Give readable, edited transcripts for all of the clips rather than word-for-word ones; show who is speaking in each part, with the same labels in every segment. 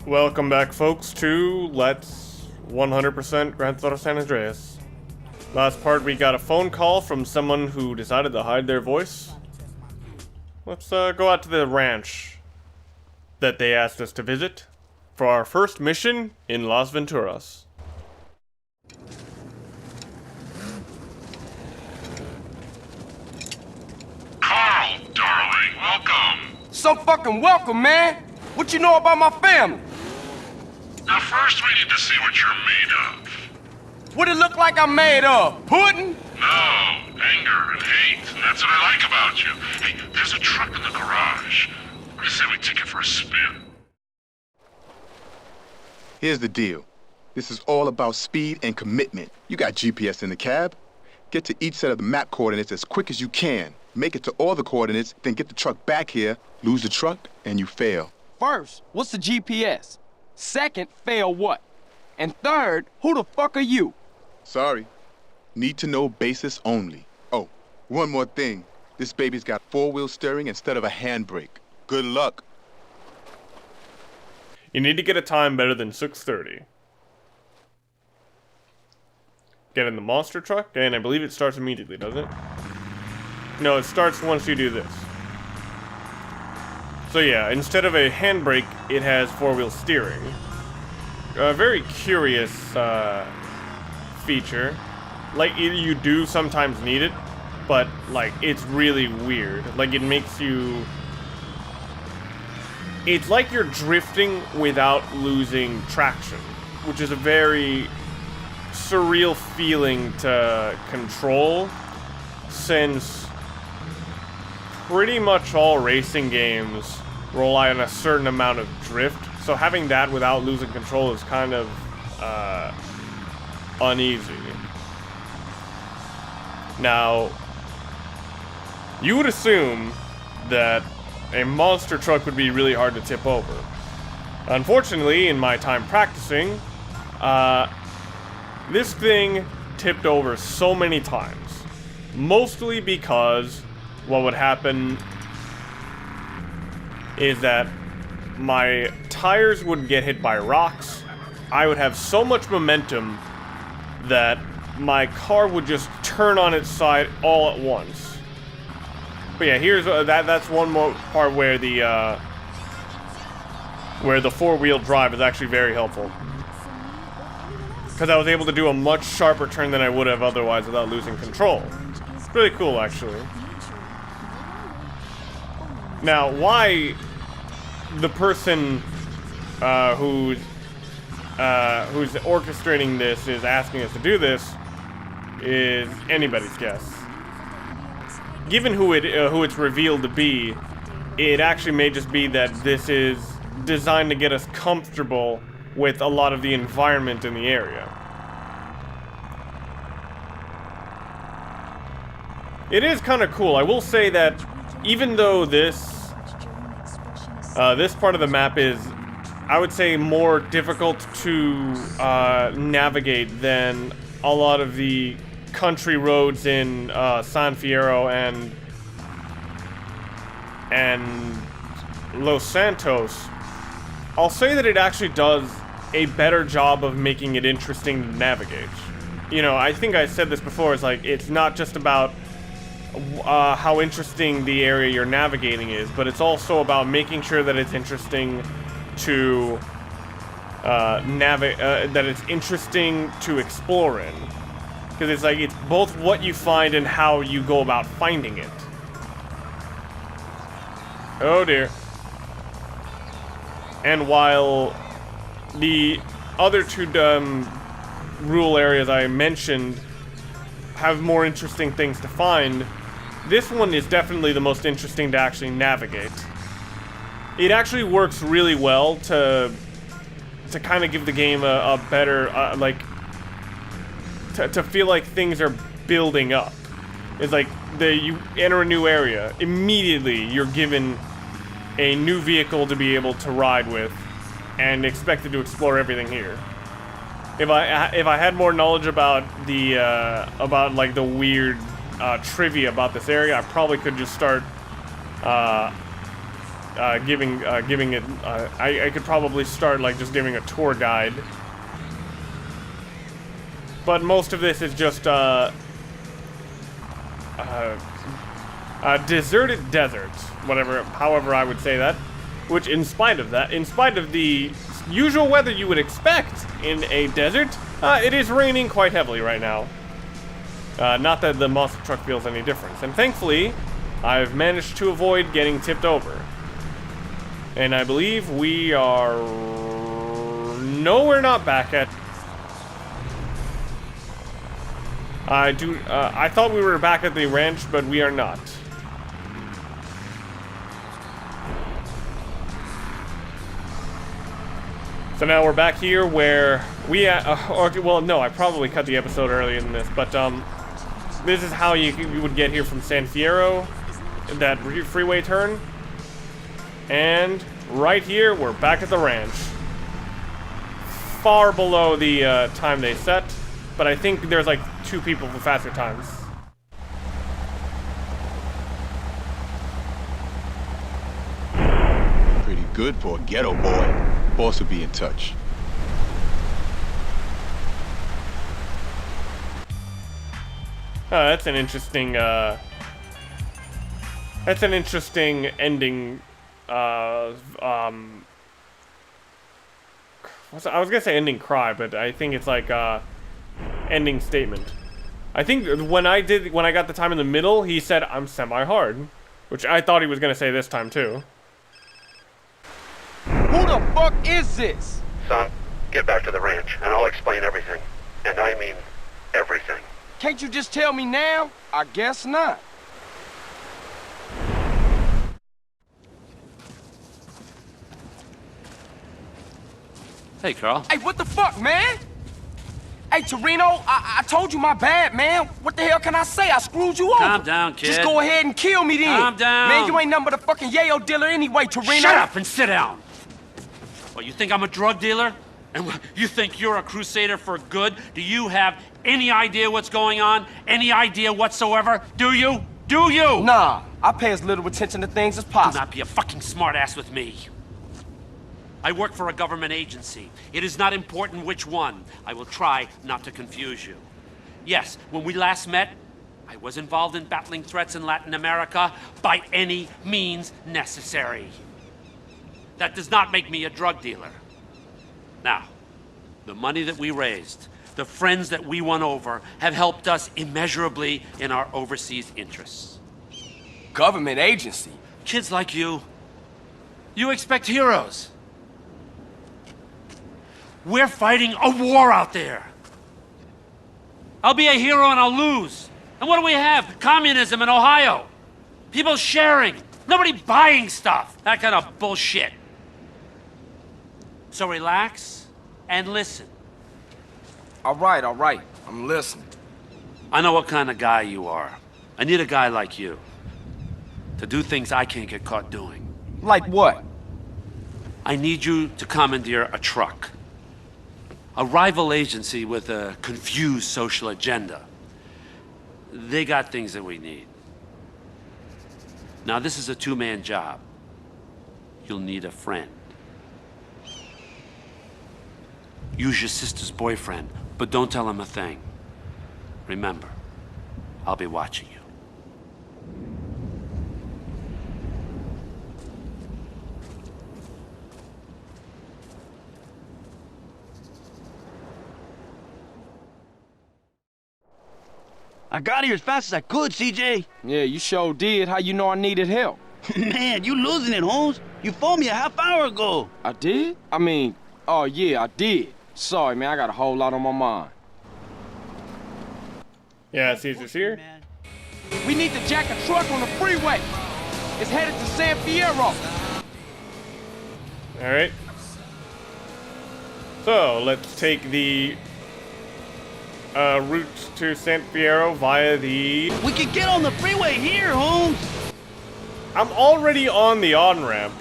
Speaker 1: Welcome back, folks, to Let's 100% Grand Theft Auto San Andreas. Last part, we got a phone call from someone who decided to hide their voice. Let's go out to the ranch that they asked us to visit for our first mission in Las Venturas.
Speaker 2: Carl, darling, welcome.
Speaker 3: So fucking welcome, man. What you know about my family?
Speaker 2: Now first we need to see what you're made of.
Speaker 3: What it look like I'm made of? Pudding?
Speaker 2: No, anger and hate, and that's what I like about you. Hey, there's a truck in the garage. I say we take it for a spin.
Speaker 4: Here's the deal. This is all about speed and commitment. You got GPS in the cab. Get to each set of the map coordinates as quick as you can. Make it to all the coordinates, then get the truck back here, lose the truck, and you fail.
Speaker 3: First, what's the GPS? Second, fail what? And third, who the fuck are you?
Speaker 4: Sorry. Need to know basis only. Oh, one more thing. This baby's got four-wheel steering instead of a handbrake. Good luck.
Speaker 1: You need to get a time better than 6:30. Get in the monster truck, and I believe it starts immediately, doesn't it? No, it starts once you do this. So yeah, instead of a handbrake, it has four-wheel steering. A very curious feature. Like, you do sometimes need it, but, like, it's really weird. Like, it makes you... It's like you're drifting without losing traction, which is a very surreal feeling to control, since pretty much all racing games rely on a certain amount of drift, so having that without losing control is kind of uneasy. Now, you would assume that a monster truck would be really hard to tip over. Unfortunately, in my time practicing, this thing tipped over so many times. Mostly because what would happen is that my tires would get hit by rocks. I would have so much momentum that my car would just turn on its side all at once. But yeah, here's that's one more part where the four-wheel drive is actually very helpful, because I was able to do a much sharper turn than I would have otherwise without losing control. It's really cool, actually. Now, why the person who's orchestrating this is asking us to do this is anybody's guess. Given who it's revealed to be, it actually may just be that this is designed to get us comfortable with a lot of the environment in the area. It is kind of cool. I will say that even though this part of the map is, I would say, more difficult to navigate than a lot of the country roads in San Fierro and Los Santos, I'll say that it actually does a better job of making it interesting to navigate. You know, I think I said this before, it's like, it's not just about how interesting the area you're navigating is, but it's also about making sure that it's interesting to that it's interesting to explore in. Because it's like, it's both what you find and how you go about finding it. Oh dear. And while the other two rural areas I mentioned have more interesting things to find, this one is definitely the most interesting to actually navigate. It actually works really well to kind of give the game a better, to feel like things are building up. It's like, you enter a new area, immediately you're given a new vehicle to be able to ride with, and expected to explore everything here. If I had more knowledge about the weird trivia about this area, I probably could just start giving it. I could probably start like just giving a tour guide. But most of this is just deserted desert, however I would say that. Which, in spite of the usual weather you would expect in a desert, it is raining quite heavily right now. Not that the monster truck feels any difference. And thankfully, I've managed to avoid getting tipped over. And I believe we are... No, we're not back at... I thought we were back at the ranch, but we are not. So now we're back here where we well, no, I probably cut the episode earlier than this, but this is how you would get here from San Fierro, that freeway turn. And right here, we're back at the ranch. Far below the time they set, but I think there's like 2 people for faster times.
Speaker 4: Pretty good for a ghetto boy. Boss will be in touch.
Speaker 1: Oh, that's an interesting ending. I was gonna say ending cry, but I think it's like ending statement. I think when I got the time in the middle, he said I'm semi-hard, which I thought he was gonna say this time too.
Speaker 3: Who the fuck is this?
Speaker 5: Son, get back to the ranch, and I'll explain everything. And I mean everything.
Speaker 3: Can't you just tell me now? I guess not.
Speaker 6: Hey, Carl.
Speaker 3: Hey, what the fuck, man? Hey, Torino, I told you my bad, man. What the hell can I say? I screwed you over.
Speaker 6: Calm down, kid.
Speaker 3: Just go ahead and kill me then.
Speaker 6: Calm down.
Speaker 3: Man, you ain't nothing but a fucking yayo dealer anyway, Torino.
Speaker 6: Shut up and sit down. Well, you think I'm a drug dealer? And you think you're a crusader for good? Do you have any idea what's going on? Any idea whatsoever? Do you? Do you?
Speaker 3: Nah, I pay as little attention to things as
Speaker 6: Do
Speaker 3: possible.
Speaker 6: not be a fucking smartass with me. I work for a government agency. It is not important which one. I will try not to confuse you. Yes, when we last met, I was involved in battling threats in Latin America by any means necessary. That does not make me a drug dealer. Now, the money that we raised, the friends that we won over, have helped us immeasurably in our overseas interests.
Speaker 3: Government agency?
Speaker 6: Kids like you expect heroes. We're fighting a war out there. I'll be a hero and I'll lose. And what do we have? Communism in Ohio. People sharing. Nobody buying stuff. That kind of bullshit. So relax and listen.
Speaker 3: All right. I'm listening.
Speaker 6: I know what kind of guy you are. I need a guy like you to do things I can't get caught doing.
Speaker 3: Like what?
Speaker 6: I need you to commandeer a truck. A rival agency with a confused social agenda. They got things that we need. Now, this is a 2-man job. You'll need a friend. Use your sister's boyfriend, but don't tell him a thing. Remember, I'll be watching you.
Speaker 7: I got here as fast as I could, CJ.
Speaker 3: Yeah, you sure did. How you know I needed help?
Speaker 7: Man, you losing it, Holmes. You phoned me a half hour ago.
Speaker 3: I did? I mean, oh yeah, I did. Sorry, man, I got a whole lot on my mind.
Speaker 1: Yeah, Caesar's here.
Speaker 3: We need to jack a truck on the freeway. It's headed to San Fierro.
Speaker 1: Alright. So, let's take the route to San Fierro via the...
Speaker 7: We could get on the freeway here, Holmes.
Speaker 1: I'm already on the on-ramp.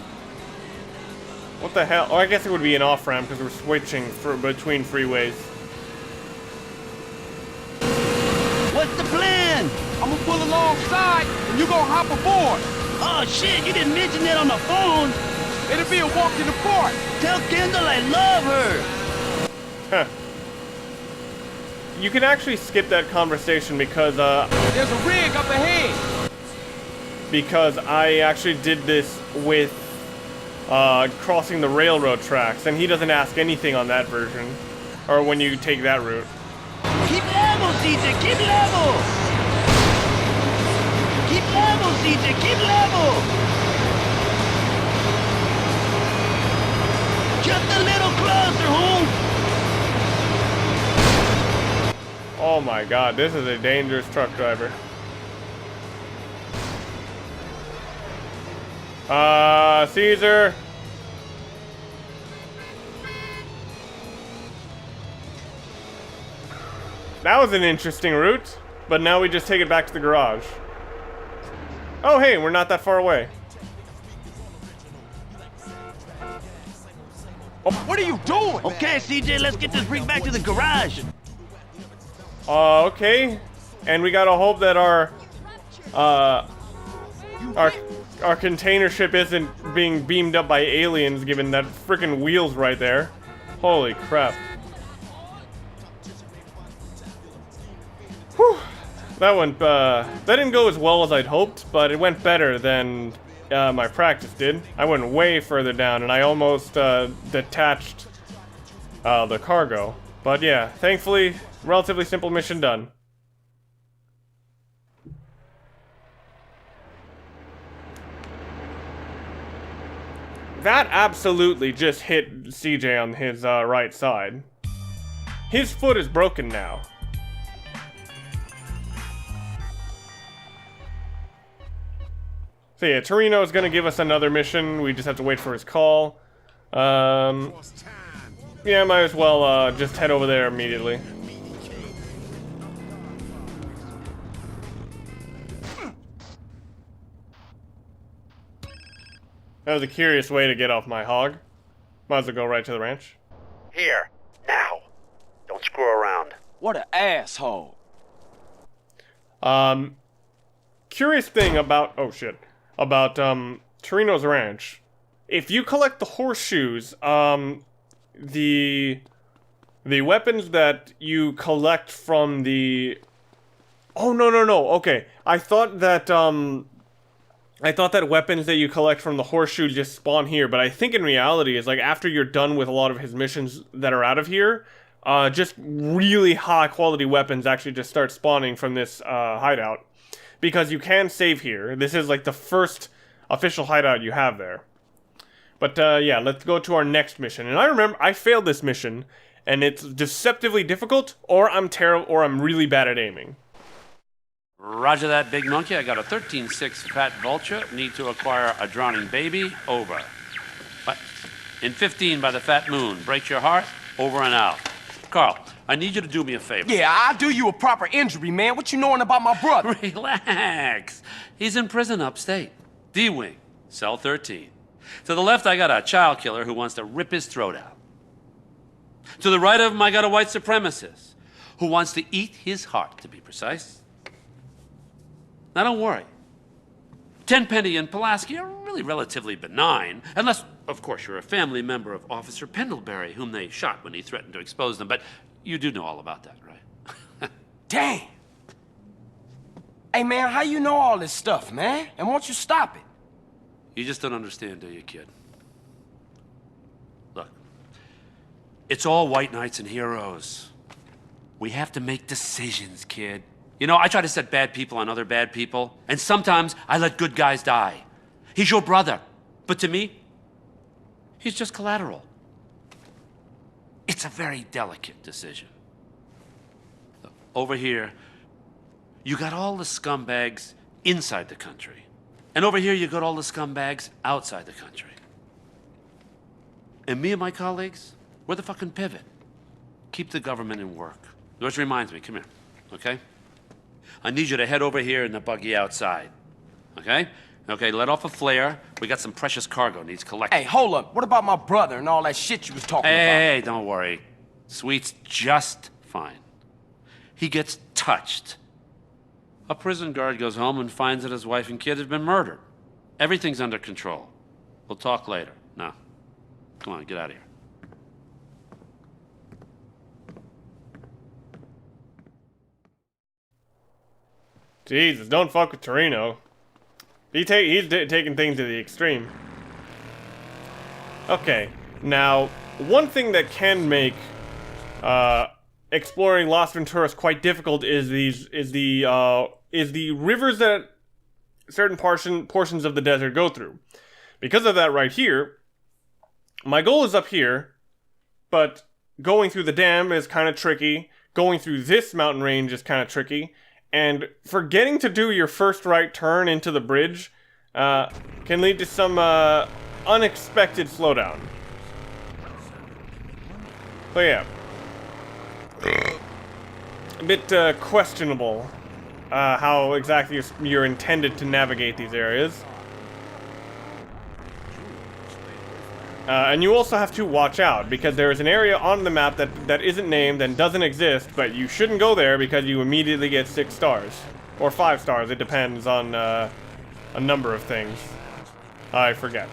Speaker 1: What the hell? Oh, I guess it would be an off-ramp because we're switching between freeways.
Speaker 7: What's the plan?
Speaker 3: I'm gonna pull alongside, and you gonna hop aboard.
Speaker 7: Oh shit, you didn't mention that on the phone.
Speaker 3: It'll be a walk in the park.
Speaker 7: Tell Kendall I love her.
Speaker 1: Huh. You can actually skip that conversation because,
Speaker 3: There's a rig up ahead.
Speaker 1: because I actually did this with, crossing the railroad tracks, and he doesn't ask anything on that version, or when you take that route.
Speaker 7: Keep level, DJ, keep level. Keep level, DJ, keep level. Just a little closer, Holmes.
Speaker 1: Oh my god, this is a dangerous truck driver. Caesar. That was an interesting route, but now we just take it back to the garage. Oh hey, we're not that far away.
Speaker 3: What are you doing?
Speaker 7: Okay, CJ, let's get this rig back to the garage.
Speaker 1: Okay. And we gotta hope that our container ship isn't being beamed up by aliens, given that frickin' wheel's right there. Holy crap. Whew. That didn't go as well as I'd hoped, but it went better than my practice did. I went way further down, and I almost detached the cargo. But yeah, thankfully, relatively simple mission done. That absolutely just hit CJ on his right side. His foot is broken now. So yeah, Torino is gonna give us another mission. We just have to wait for his call. Yeah, might as well just head over there immediately. That was a curious way to get off my hog. Might as well go right to the ranch.
Speaker 5: Here, now. Don't screw around.
Speaker 3: What an asshole.
Speaker 1: Curious thing about, oh shit, about Torino's ranch. If you collect the horseshoes, the weapons that you collect from the, oh no, okay. I thought that weapons that you collect from the horseshoe just spawn here, but I think in reality is like after you're done with a lot of his missions that are out of here, just really high quality weapons actually just start spawning from this hideout. Because you can save here. This is like the first official hideout you have there. But yeah, let's go to our next mission. And I remember I failed this mission, and it's deceptively difficult, or I'm terrible, or I'm really bad at aiming.
Speaker 6: Roger that, big monkey. I got a 13-6 fat vulture. Need to acquire a drowning baby. Over. What? In 15 by the fat moon. Breaks your heart. Over and out. Carl, I need you to do me a favor.
Speaker 3: Yeah, I'll do you a proper injury, man. What you knowing about my brother?
Speaker 6: Relax. He's in prison upstate. D-Wing, cell 13. To the left, I got a child killer who wants to rip his throat out. To the right of him, I got a white supremacist who wants to eat his heart, to be precise. Now, don't worry. Tenpenny and Pulaski are really relatively benign, unless, of course, you're a family member of Officer Pendlebury, whom they shot when he threatened to expose them. But you do know all about that, right?
Speaker 3: Damn. Hey, man, how you know all this stuff, man? And won't you stop it?
Speaker 6: You just don't understand, do you, kid? Look, it's all white knights and heroes. We have to make decisions, kid. You know, I try to set bad people on other bad people, and sometimes I let good guys die. He's your brother, but to me, he's just collateral. It's a very delicate decision. Over here, you got all the scumbags inside the country. And over here, you got all the scumbags outside the country. And me and my colleagues, we're the fucking pivot. Keep the government in work. Which reminds me, come here, okay? I need you to head over here in the buggy outside, okay? Okay, let off a flare. We got some precious cargo needs collecting.
Speaker 3: Hey, hold up. What about my brother and all that shit you was talking about?
Speaker 6: Hey, don't worry. Sweet's just fine. He gets touched. A prison guard goes home and finds that his wife and kid have been murdered. Everything's under control. We'll talk later. Now, come on, get out of here.
Speaker 1: Jesus, don't fuck with Torino. He's taking things to the extreme. Okay, now, one thing that can make exploring Las Venturas quite difficult is the rivers that certain portions of the desert go through. Because of that right here, my goal is up here, but going through the dam is kind of tricky. Going through this mountain range is kind of tricky. And forgetting to do your first right turn into the bridge can lead to some unexpected slowdown. So yeah. A bit questionable how exactly you're intended to navigate these areas. And you also have to watch out, because there is an area on the map that isn't named and doesn't exist, but you shouldn't go there because you immediately get 6 stars. Or 5 stars, it depends on a number of things. I forget.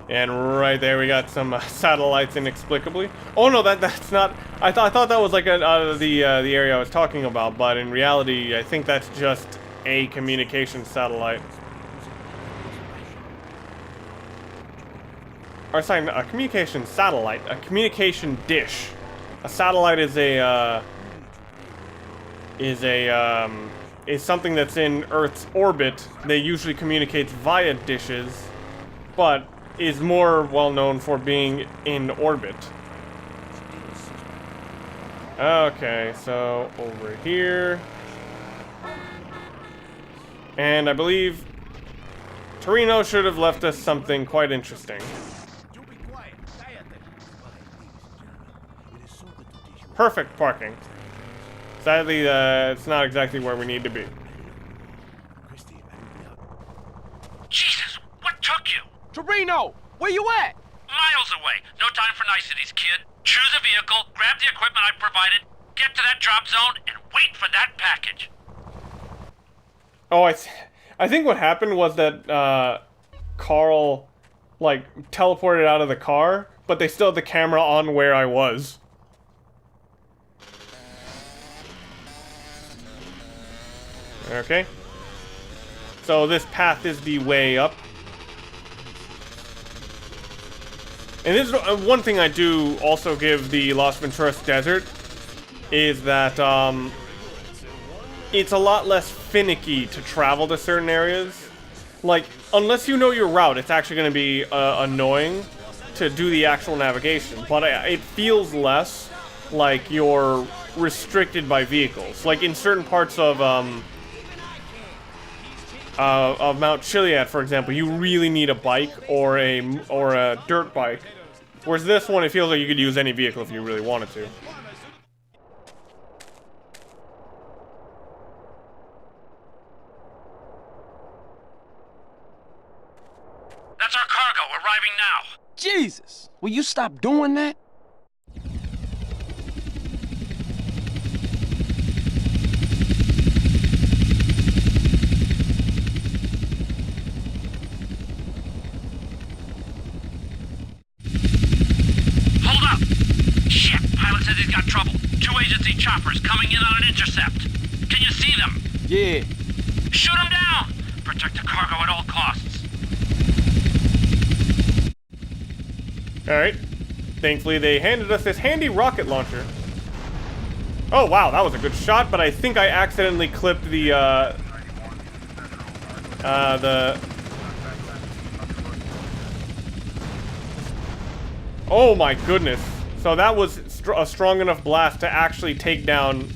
Speaker 1: And right there we got some satellites inexplicably. Oh no, that's not... I thought that was like the area I was talking about, but in reality I think that's just a communication satellite. Or sorry, a communication satellite, a communication dish. A satellite is something that's in Earth's orbit. They usually communicate via dishes, but is more well known for being in orbit. Okay, so over here. And I believe Torino should have left us something quite interesting. Perfect parking. Sadly, it's not exactly where we need to be.
Speaker 6: Jesus, what took you?
Speaker 3: Torino, where you at?
Speaker 6: Miles away. No time for niceties, kid. Choose a vehicle, grab the equipment I've provided, get to that drop zone, and wait for that package.
Speaker 1: Oh, I think what happened was that Carl, like, teleported out of the car, but they still had the camera on where I was. Okay. So this path is the way up. And this is one thing I do also give the Las Venturas Desert, is that it's a lot less finicky to travel to certain areas. Like, unless you know your route, it's actually going to be annoying to do the actual navigation. But it feels less like you're restricted by vehicles. Like in certain parts of Mount Chiliad, for example, you really need a bike or a dirt bike. Whereas this one, it feels like you could use any vehicle if you really wanted to.
Speaker 6: That's our cargo, arriving now.
Speaker 3: Jesus, will you stop doing that?
Speaker 6: Hold up! Shit, pilot says he's got trouble. 2 agency choppers coming in on an intercept. Can you see them?
Speaker 3: Yeah.
Speaker 6: Shoot them down! Protect the cargo at all costs.
Speaker 1: Alright. Thankfully, they handed us this handy rocket launcher. Oh, wow, that was a good shot, but I think I accidentally clipped the Oh my goodness. So that was a strong enough blast to actually take down,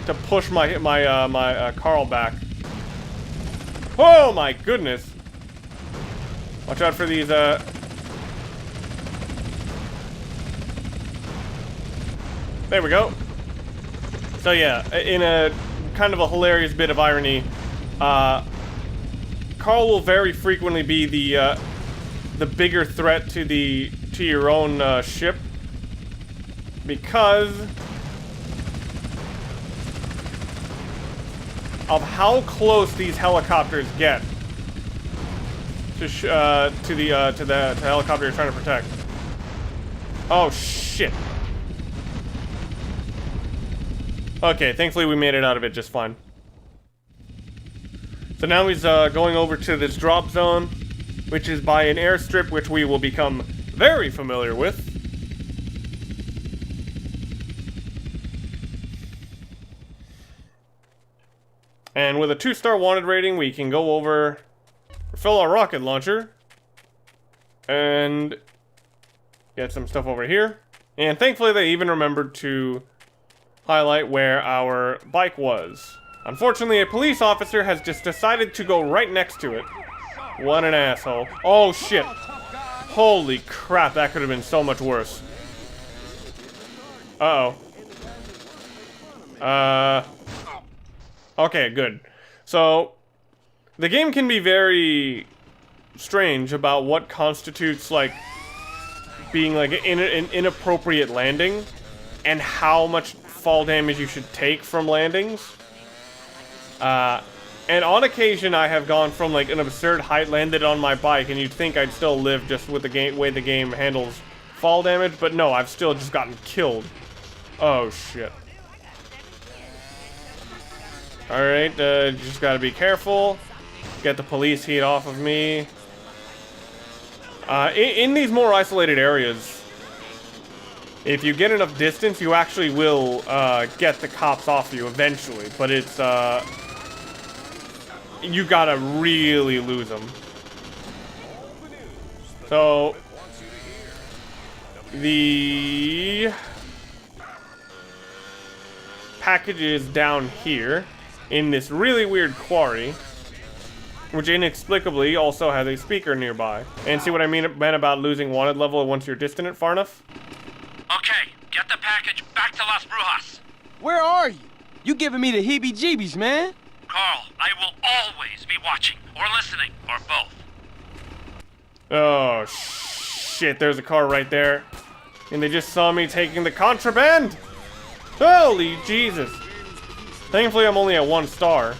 Speaker 1: to push my Carl back. Oh my goodness. Watch out for these, There we go. So yeah, in a kind of a hilarious bit of irony, Carl will very frequently be the bigger threat to your own ship, because of how close these helicopters get to the helicopter you're trying to protect. Oh shit. Okay, thankfully we made it out of it just fine. So now he's going over to this drop zone, which is by an airstrip which we will become very familiar with. And with a 2-star wanted rating, we can go over, fill our rocket launcher, and get some stuff over here. And thankfully they even remembered to highlight where our bike was. Unfortunately, a police officer has just decided to go right next to it. What an asshole. Oh shit. Holy crap, that could have been so much worse. Uh-oh. Okay, good. So, the game can be very strange about what constitutes, like, being, like, an inappropriate landing, and how much fall damage you should take from landings. And on occasion, I have gone from, like, an absurd height, landed on my bike, and you'd think I'd still live just with the way the game handles fall damage, but no, I've still just gotten killed. Oh, shit. Alright, just gotta be careful. Get the police heat off of me. In these more isolated areas, if you get enough distance, you actually will get the cops off you eventually. But it's, you gotta really lose them. So, the package is down here in this really weird quarry, which inexplicably also has a speaker nearby. And see what I meant about losing wanted level once you're distant it far enough?
Speaker 6: Okay, get the package back to Las Brujas.
Speaker 3: Where are you? You giving me the heebie-jeebies, man.
Speaker 6: Carl, I will always be watching, or listening, or both.
Speaker 1: Oh, shit, there's a car right there. And they just saw me taking the contraband! Holy Jesus. Thankfully, I'm only at 1 star.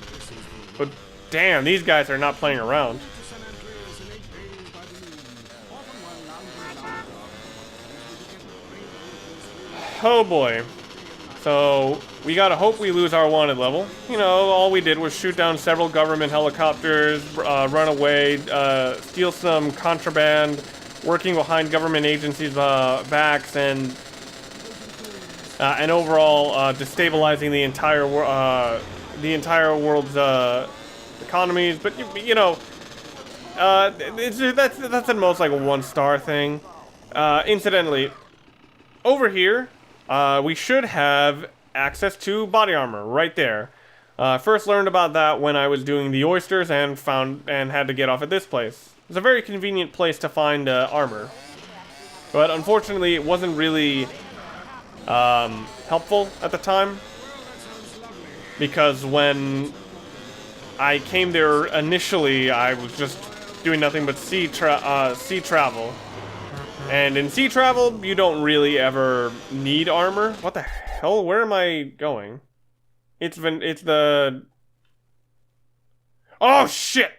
Speaker 1: But damn, these guys are not playing around. Oh boy. So, we gotta hope we lose our wanted level. You know, all we did was shoot down several government helicopters, run away, steal some contraband, working behind government agencies' backs, and overall destabilizing the entire world's economies. But you know, that's at most like a 1-star thing. Incidentally, over here, we should have access to body armor right there. First learned about that when I was doing the oysters and had to get off at this place. It's a very convenient place to find armor, but unfortunately, it wasn't really helpful at the time, because when I came there initially, I was just doing nothing but sea travel. And in sea travel, you don't really ever need armor. What the hell? Where am I going? It's the... Oh, shit!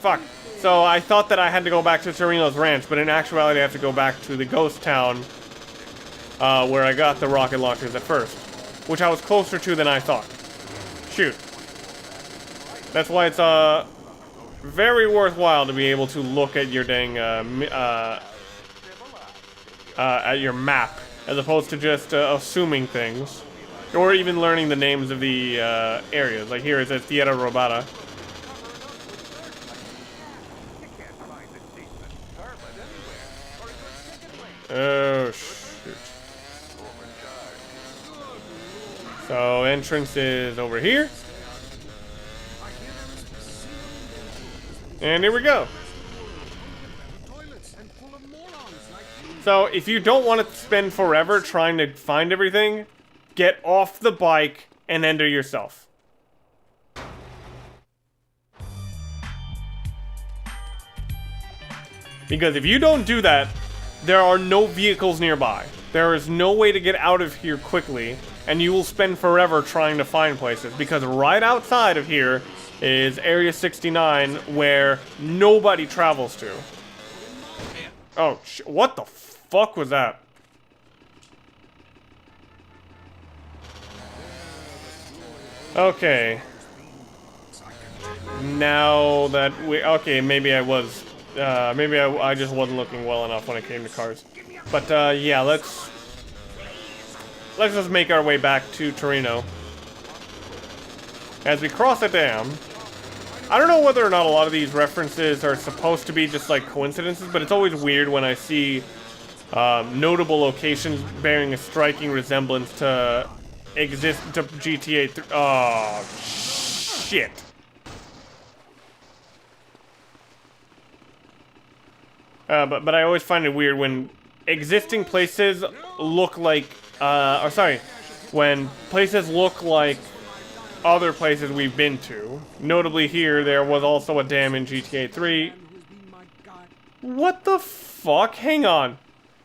Speaker 1: Fuck. So I thought that I had to go back to Torino's ranch, but in actuality I have to go back to the ghost town where I got the rocket launchers at first, which I was closer to than I thought. Shoot. That's why it's very worthwhile to be able to look at your dang at your map, as opposed to just assuming things, or even learning the names of the areas. Like here it says Tierra Robada. Oh shoot. So entrance is over here. And here we go. So if you don't want to spend forever trying to find everything, get off the bike and enter yourself. Because if you don't do that, there are no vehicles nearby. There is no way to get out of here quickly. and you will spend forever trying to find places, because right outside of here is Area 69, where nobody travels to. Oh, what the fuck was that? Okay. Now that we... Okay, maybe I was... maybe I just wasn't looking well enough when it came to cars. But, yeah, let's just make our way back to Torino. As we cross the dam... I don't know whether or not a lot of these references are supposed to be just, like, coincidences, but it's always weird when I see notable locations bearing a striking resemblance to GTA 3. Oh, shit. But I always find it weird when existing places look like, when places look like other places we've been to. Notably here, there was also a dam in GTA 3. What the fuck? Hang on.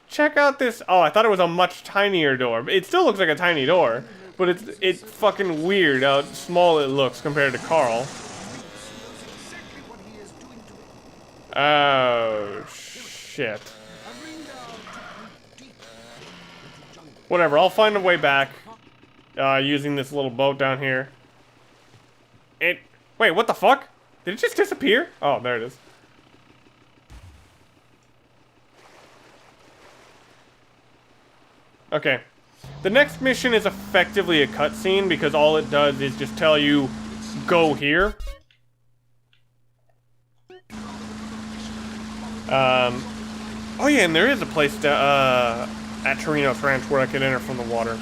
Speaker 1: Check out this. Oh, I thought it was a much tinier door. It still looks like a tiny door, but it's fucking weird how small it looks compared to Carl. Oh, shit. Whatever, I'll find a way back using this little boat down here. Wait, what the fuck? Did it just disappear? Oh, there it is. Okay. The next mission is effectively a cutscene because all it does is just tell you, go here. Oh yeah, and there is a place to, at Torino's Ranch where I could enter from the water.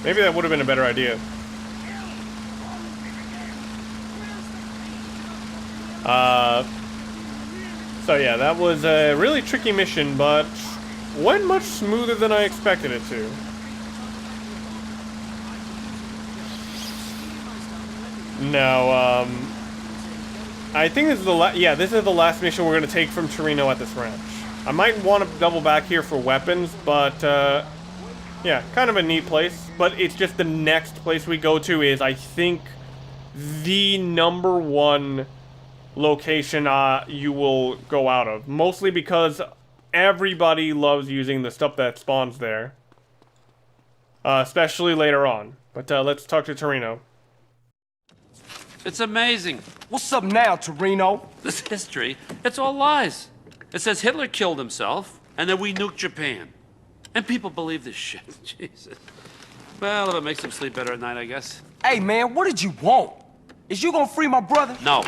Speaker 1: Maybe that would have been a better idea. So yeah, that was a really tricky mission, but went much smoother than I expected it to. Now, I think this is the this is the last mission we're gonna take from Torino at this ranch. I might want to double back here for weapons, but yeah, kind of a neat place. But it's just the next place we go to is, I think, the #1 location you will go out of. Mostly because everybody loves using the stuff that spawns there. Especially later on. But let's talk to Torino.
Speaker 6: It's amazing.
Speaker 3: What's up now, Torino?
Speaker 6: This history, it's all lies. It says Hitler killed himself, and then we nuked Japan. And people believe this shit. Jesus. Well, if it makes them sleep better at night, I guess.
Speaker 3: Hey, man, what did you want? Is you gonna free my brother?
Speaker 6: No,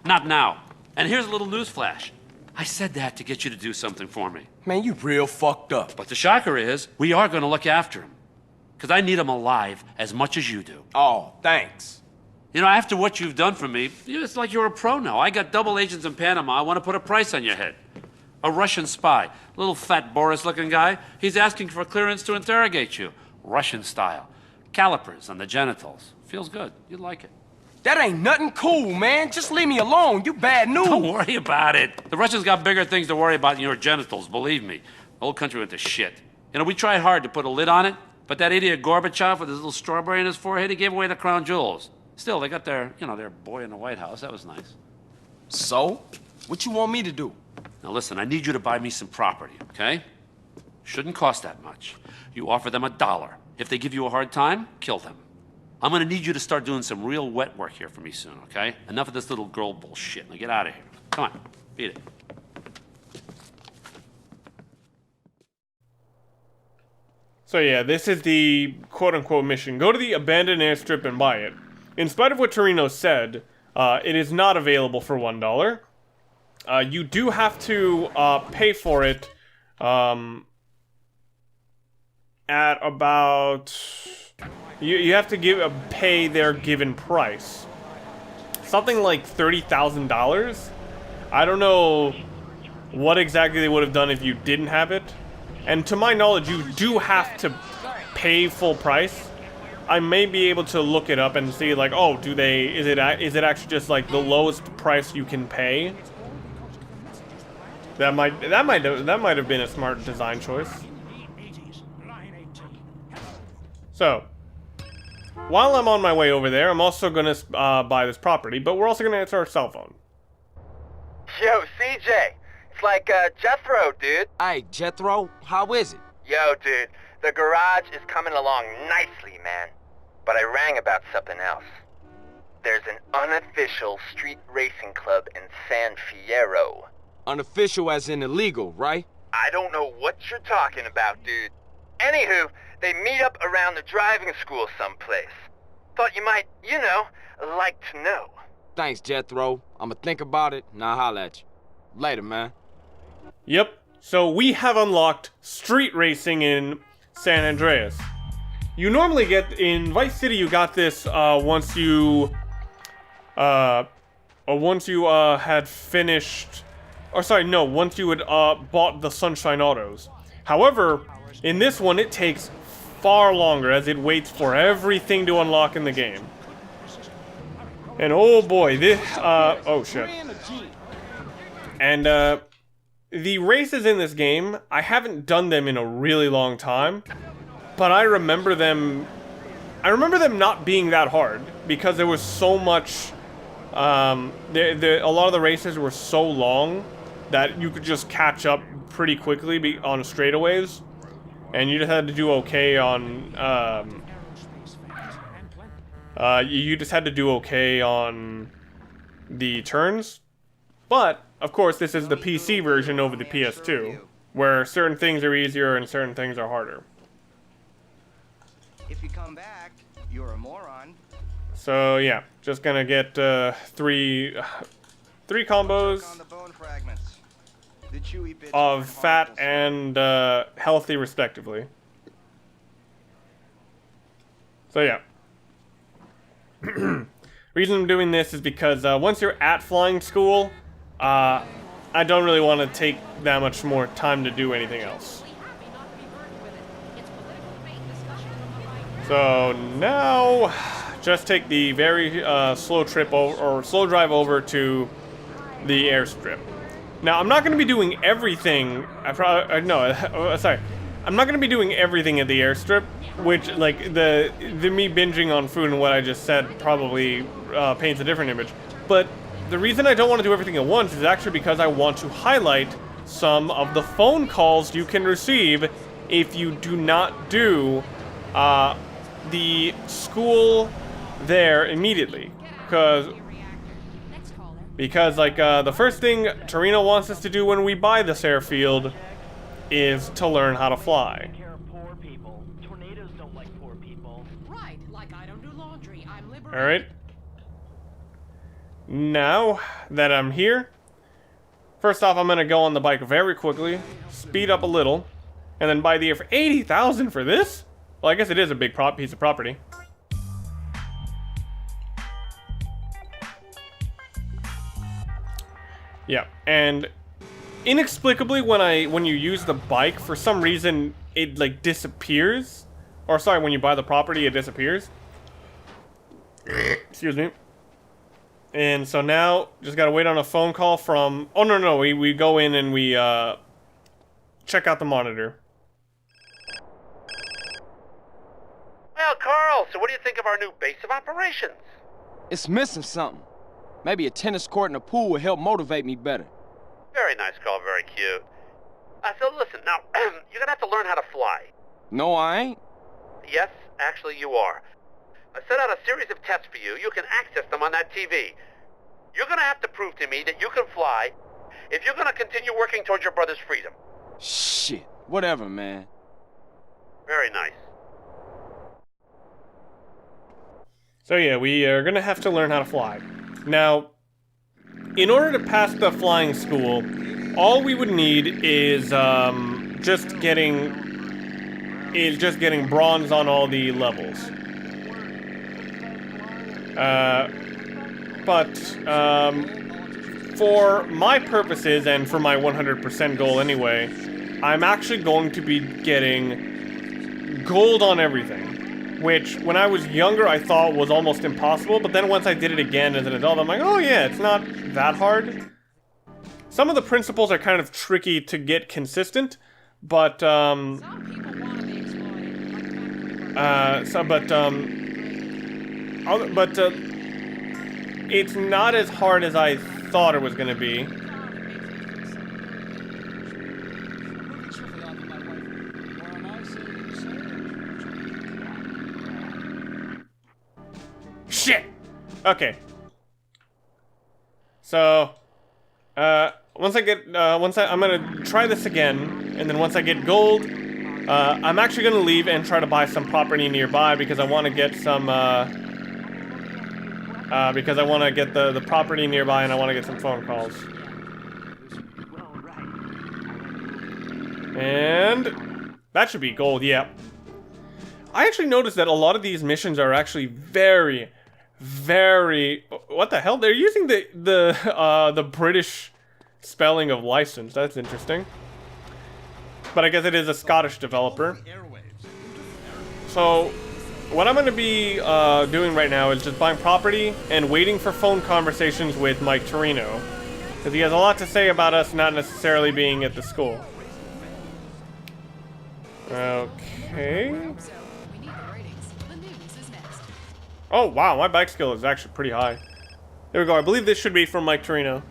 Speaker 6: not now. And here's a little news flash. I said that to get you to do something for me.
Speaker 3: Man, you real fucked up.
Speaker 6: But the shocker is, we are gonna look after him. Because I need him alive as much as you do.
Speaker 3: Oh, thanks.
Speaker 6: You know, after what you've done for me, it's like you're a pro now. I got double agents in Panama. I want to put a price on your head. A Russian spy, little fat Boris-looking guy. He's asking for clearance to interrogate you. Russian style. Calipers on the genitals. Feels good. You'd like it.
Speaker 3: That ain't nothing cool, man. Just leave me alone. You bad news.
Speaker 6: Don't worry about it. The Russians got bigger things to worry about than your genitals, believe me. The whole country went to shit. You know, we tried hard to put a lid on it, but that idiot Gorbachev with his little strawberry in his forehead, he gave away the crown jewels. Still, they got their, their boy in the White House. That was nice.
Speaker 3: So? What you want me to do?
Speaker 6: Now listen, I need you to buy me some property, okay? Shouldn't cost that much. You offer them $1. If they give you a hard time, kill them. I'm gonna need you to start doing some real wet work here for me soon, okay? Enough of this little girl bullshit. Now get out of here. Come on, beat it.
Speaker 1: So yeah, this is the quote-unquote mission. Go to the abandoned airstrip and buy it. In spite of what Torino said, it is not available for $1. You do have to pay for it at about... You have to pay their given price. Something like $30,000. I don't know what exactly they would have done if you didn't have it. And to my knowledge, you do have to pay full price. I may be able to look it up and see, like, oh, is it actually just like the lowest price you can pay? That might have been a smart design choice. So, while I'm on my way over there, I'm also gonna buy this property, but we're also gonna answer our cell phone.
Speaker 8: Yo, CJ. It's like, Jethro, dude.
Speaker 3: Hey, Jethro, how is it?
Speaker 8: Yo, dude. The garage is coming along nicely, man. But I rang about something else. There's an unofficial street racing club in San Fierro.
Speaker 3: Unofficial as in illegal, right?
Speaker 8: I don't know what you're talking about, dude. Anywho, they meet up around the driving school someplace. Thought you might, you know, like to know.
Speaker 3: Thanks, Jethro. I'ma think about it, and I'll holler at you. Later, man.
Speaker 1: Yep, so we have unlocked street racing in San Andreas. You normally get, in Vice City, you got this once you had finished, or sorry, no, once you had bought the Sunshine Autos. However, in this one, it takes far longer as it waits for everything to unlock in the game. And oh boy, this, oh shit. And, the races in this game, I haven't done them in a really long time, but I remember them not being that hard, because there was so much, a lot of the races were so long that you could just catch up pretty quickly on straightaways, and you just had to do okay on, you just had to do okay on the turns. But, of course, this is the PC version over the PS2, where certain things are easier and certain things are harder.
Speaker 9: If you come back, you're a moron.
Speaker 1: So, yeah, just gonna get three combos
Speaker 9: On the bone fragments. The chewy bits
Speaker 1: of
Speaker 9: aren't
Speaker 1: fat
Speaker 9: harmful,
Speaker 1: and healthy, respectively. So, yeah. Reason I'm doing this is because once you're at flying school, I don't really want to take that much more time to do anything else. So now, just take the very slow trip over, or slow drive over to the airstrip. Now, I'm not going to be doing everything. I'm not going to be doing everything at the airstrip, which, like, the me binging on food and what I just said probably paints a different image. But the reason I don't want to do everything at once is actually because I want to highlight some of the phone calls you can receive if you do not do the school there immediately. Because like, the first thing Torino wants us to do when we buy this airfield is to learn how to fly. Alright. Now that I'm here, first off, I'm gonna go on the bike very quickly, speed up a little, and then buy the air for 80,000 for this? Well, I guess it is a big piece of property. Yeah, and inexplicably when you use the bike, for some reason it like disappears. Or sorry, when you buy the property, it disappears. Excuse me. And so now, just gotta wait on a phone call from... Oh, no, we go in and we, check out the monitor.
Speaker 5: Well, Carl, so what do you think of our new base of operations?
Speaker 3: It's missing something. Maybe a tennis court and a pool will help motivate me better.
Speaker 5: Very nice, Carl, very cute. So listen, now, you're gonna have to learn how to fly.
Speaker 3: No, I ain't.
Speaker 5: Yes, actually you are. I set out a series of tests for you. You can access them on that TV. You're gonna have to prove to me that you can fly if you're gonna continue working towards your brother's freedom.
Speaker 3: Shit. Whatever, man.
Speaker 5: Very nice.
Speaker 1: So yeah, we are gonna have to learn how to fly. Now, in order to pass the flying school, all we would need is just getting bronze on all the levels. But for my purposes and for my 100% goal anyway, I'm actually going to be getting gold on everything, which when I was younger I thought was almost impossible, but then once I did it again as an adult, I'm like, oh yeah, it's not that hard. Some of the principles are kind of tricky to get consistent, but it's not as hard as I thought it was gonna be. Shit! Okay. So, I'm gonna try this again, and then once I get gold, I'm actually gonna leave and try to buy some property nearby because I want to get some, because I want to get the property nearby and I want to get some phone calls. And that should be gold, yeah. I actually noticed that a lot of these missions are actually very, what the hell? They're using the British spelling of license. That's interesting. But I guess it is a Scottish developer. So what I'm going to be doing right now is just buying property and waiting for phone conversations with Mike Torino, because he has a lot to say about us not necessarily being at the school. Okay. Oh, wow, my bike skill is actually pretty high. There we go. I believe this should be from Mike Torino.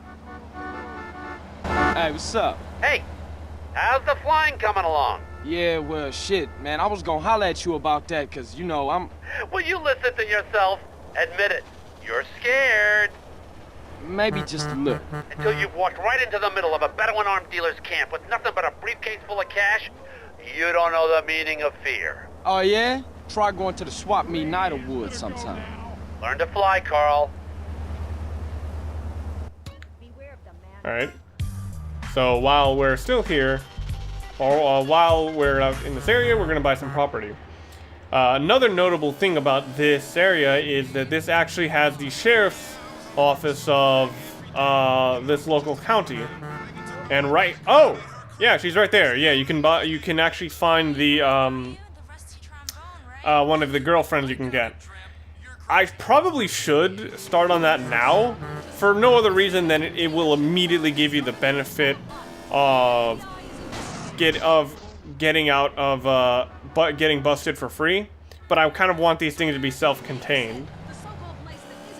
Speaker 3: Hey, what's up?
Speaker 5: Hey, how's the flying coming along?
Speaker 3: Yeah, well, shit, man. I was gonna holler at you about that, cause, you know, I'm...
Speaker 5: Will you listen to yourself? Admit it. You're scared.
Speaker 3: Maybe just a little.
Speaker 5: Until you've walked right into the middle of a Bedouin armed dealer's camp with nothing but a briefcase full of cash, you don't know the meaning of fear.
Speaker 3: Oh, yeah? Try going to the swap meet in Idlewood sometime.
Speaker 5: Learn to fly, Carl.
Speaker 1: Alright. So while we're still here, or while we're out in this area, we're going to buy some property. Another notable thing about this area is that this actually has the sheriff's office of this local county. And right... Oh! Yeah, she's right there. Yeah, you can actually find the one of the girlfriends you can get. I probably should start on that now, for no other reason than it will immediately give you the benefit of getting out of getting busted for free. But I kind of want these things to be self-contained.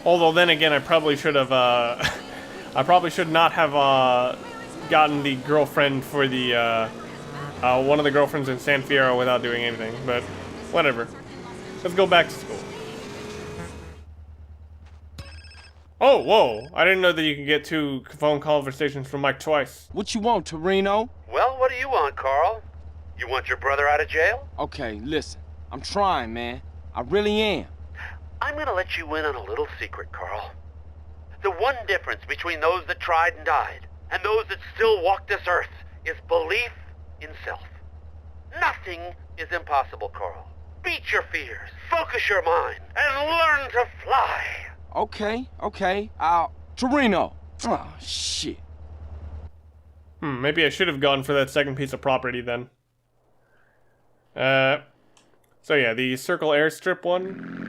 Speaker 1: Although then again, I probably should have I probably should not have gotten the girlfriend for the one of the girlfriends in San Fierro without doing anything, but whatever. Let's go back to school. Oh, whoa. I didn't know that you could get 2 phone conversations from Mike twice.
Speaker 3: What you want, Torino?
Speaker 5: Well, what do you want, Carl? You want your brother out of jail?
Speaker 3: Okay, listen. I'm trying, man. I really am.
Speaker 5: I'm gonna let you in on a little secret, Carl. The one difference between those that tried and died and those that still walk this earth is belief in self. Nothing is impossible, Carl. Beat your fears, focus your mind, and learn to fly.
Speaker 3: Okay. Torino. Oh, shit.
Speaker 1: Maybe I should have gone for that second piece of property then. So yeah, the Circle Airstrip one.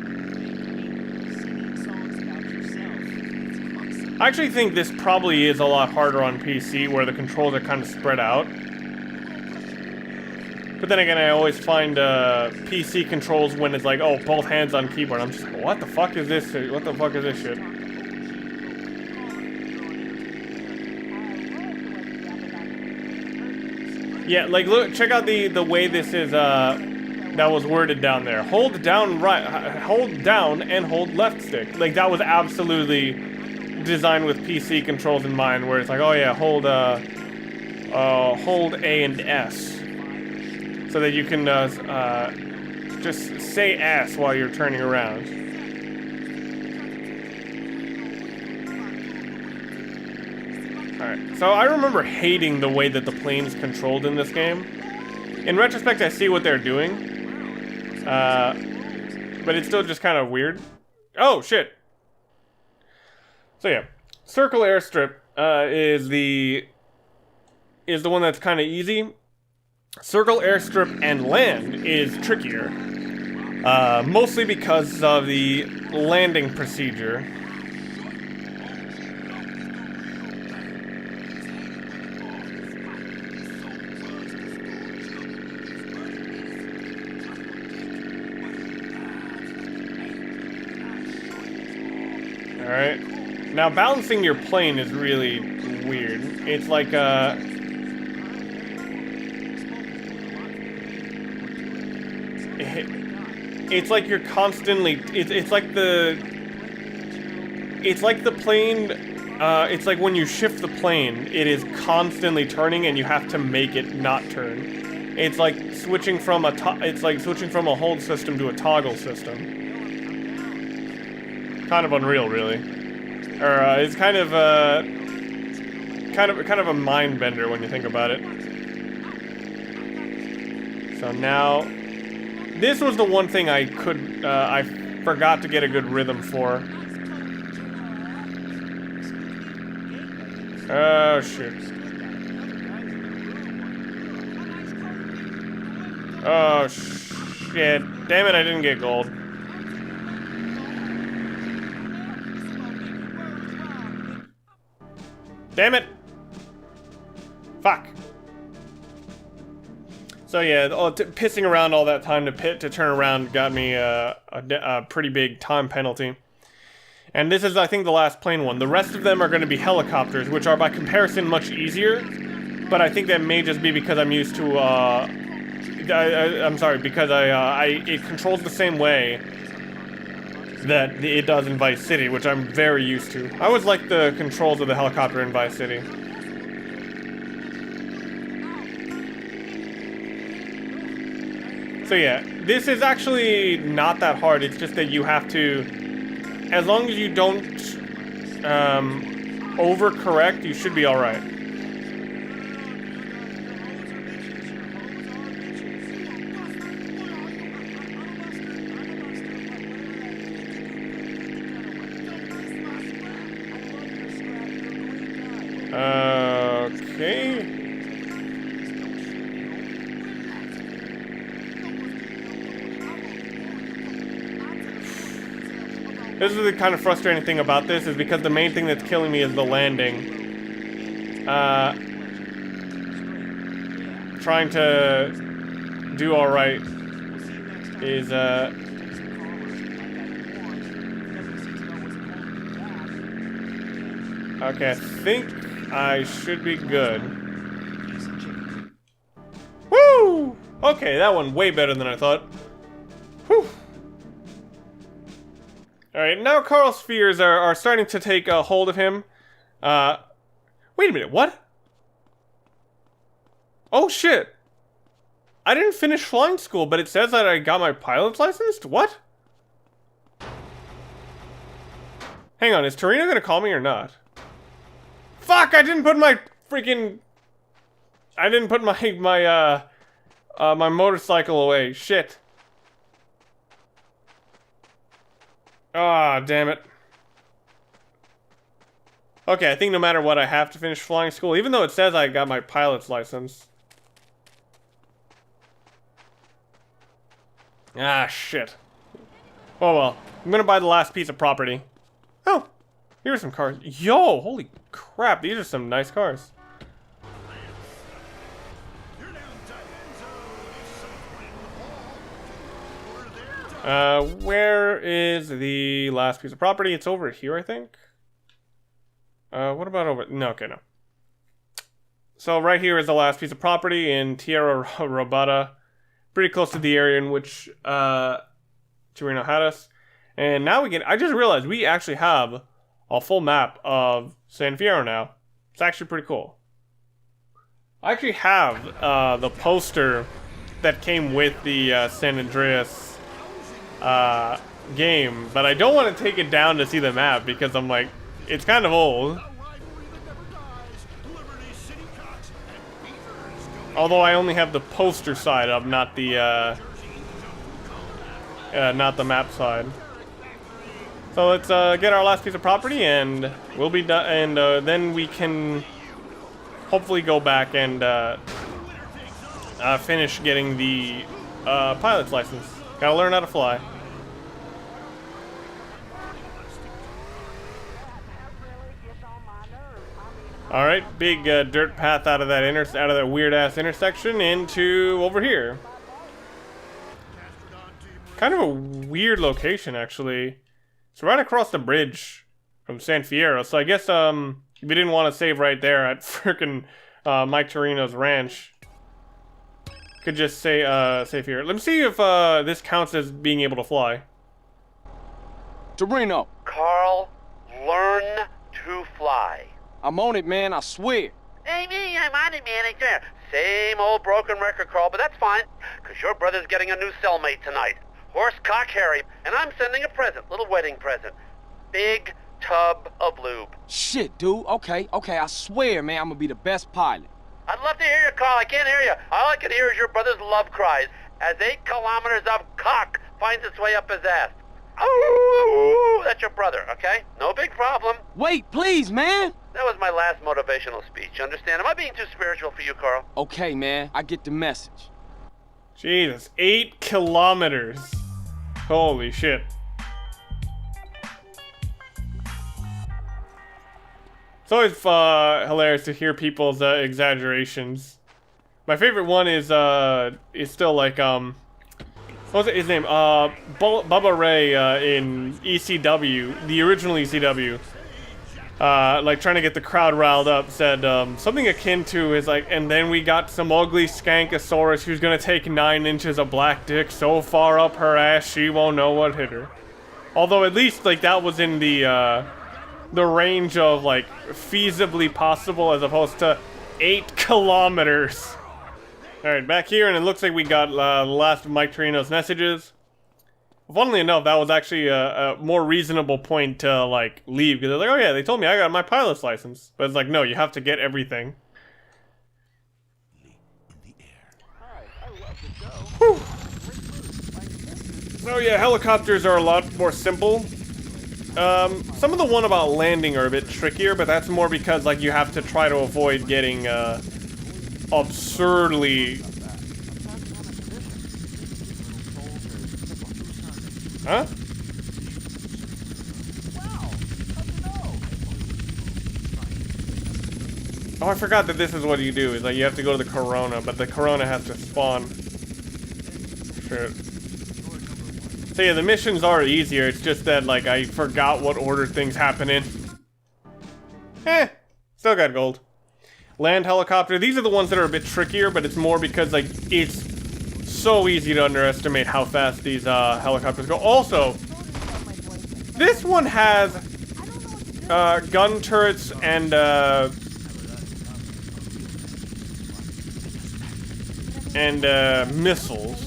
Speaker 1: I actually think this probably is a lot harder on PC, where the controls are kind of spread out. But then again, I always find PC controls when it's like, oh, both hands on keyboard. I'm just like, what the fuck is this? What the fuck is this shit? Yeah, like, look, check out the way this is, that was worded down there. Hold down hold down and hold left stick. Like, that was absolutely designed with PC controls in mind, where it's like, oh yeah, hold A and S. So that you can just say S while you're turning around. Alright, so I remember hating the way that the plane's controlled in this game. In retrospect, I see what they're doing. But it's still just kind of weird. Oh, shit! So yeah, Circle Airstrip is the one that's kind of easy. Circle Airstrip and land is trickier, mostly because of the landing procedure. Alright. Now, balancing your plane is really weird. It's like, it's like you're constantly... It's like the... It's like the plane... it's like when you shift the plane, it is constantly turning and you have to make it not turn. It's like switching from a hold system to a toggle system. Kind of unreal, really. Or it's kind of a mind bender when you think about it. So now, this was the one thing I forgot to get a good rhythm for. Oh shit. Oh shit. Damn it, I didn't get gold. Damn it! Fuck. So yeah, pissing around all that time to turn around got me a pretty big time penalty. And this is, I think, the last plane one. The rest of them are going to be helicopters, which are by comparison much easier. But I think that may just be because I'm used to, I'm sorry, because it controls the same way that it does in Vice City, which I'm very used to. I always like the controls of the helicopter in Vice City. So yeah, this is actually not that hard. It's just that you have to, as long as you don't overcorrect, you should be alright. Okay. This is the kind of frustrating thing about this, is because the main thing that's killing me is the landing. Trying to do alright is, okay, I think I should be good. Woo! Okay, that one way better than I thought. Whew. Alright, now Carl's fears are starting to take a hold of him. Wait a minute, what? Oh shit! I didn't finish flying school, but it says that I got my pilot's license? What? Hang on, is Torino gonna call me or not? Fuck! I didn't put my freaking... I didn't put my motorcycle away. Shit. Ah, damn it. Okay, I think no matter what, I have to finish flying school, even though it says I got my pilot's license. Ah, shit. Oh well. I'm gonna buy the last piece of property. Oh, here's some cars. Yo, holy crap, these are some nice cars. Where is the last piece of property? It's over here, I think. What about over... No, okay, no. So right here is the last piece of property in Tierra Robata. Pretty close to the area in which, Torino had us. And now we can... I just realized we actually have a full map of San Fierro now. It's actually pretty cool. I actually have, the poster that came with the, San Andreas game, but I don't want to take it down to see the map because I'm like, it's kind of old. Although I only have the poster side up, not the map side. So let's get our last piece of property and we'll be done, and then we can hopefully go back and finish getting the pilot's license. Gotta learn how to fly. All right, big dirt path out of that weird ass intersection into over here. Kind of a weird location, actually. It's right across the bridge from San Fierro. So I guess if you didn't want to save right there at frickin' Mike Torino's ranch, could just say save here. Let me see if this counts as being able to fly.
Speaker 3: Torino,
Speaker 5: Carl, learn to fly.
Speaker 3: I'm on it, man, I swear.
Speaker 5: Hey, me, I'm on it, man, I swear. Same old broken record, Carl, but that's fine, because your brother's getting a new cellmate tonight. Horsecock Harry, and I'm sending a present, little wedding present. Big tub of lube.
Speaker 3: Shit, dude. Okay, I swear, man, I'm gonna be the best pilot.
Speaker 5: I'd love to hear you, Carl. I can't hear you. All I can hear is your brother's love cries as 8 kilometers of cock finds its way up his ass. Oh, that's your brother, okay? No big problem.
Speaker 3: Wait, please, man.
Speaker 5: That was my last motivational speech, understand? Am I being too spiritual for you, Carl?
Speaker 3: Okay, man, I get the message.
Speaker 1: Jesus, 8 kilometers. Holy shit. It's always hilarious to hear people's exaggerations. My favorite one is still like what was his name? Bubba Ray in ECW, the original ECW. Like trying to get the crowd riled up, said something akin to is like, and then we got some ugly skankosaurus who's gonna take 9 inches of black dick so far up her ass she won't know what hit her. Although at least like that was in the range of like feasibly possible as opposed to 8 kilometers. Alright, back here, and it looks like we got the last of Mike Torino's messages. Funnily enough, that was actually a more reasonable point to like leave, because they're like, oh yeah, they told me I got my pilot's license. But it's like, no, you have to get everything. Whew. So yeah, helicopters are a lot more simple. Some of the one about landing are a bit trickier, but that's more because like you have to try to avoid getting absurdly... Huh? Oh, I forgot that this is what you do. Is like you have to go to the Corona, but the Corona has to spawn. Shit. So yeah, the missions are easier. It's just that like I forgot what order things happen in. Still got gold. Land helicopter. These are the ones that are a bit trickier, but it's more because like it's so easy to underestimate how fast these helicopters go. Also, this one has gun turrets and missiles.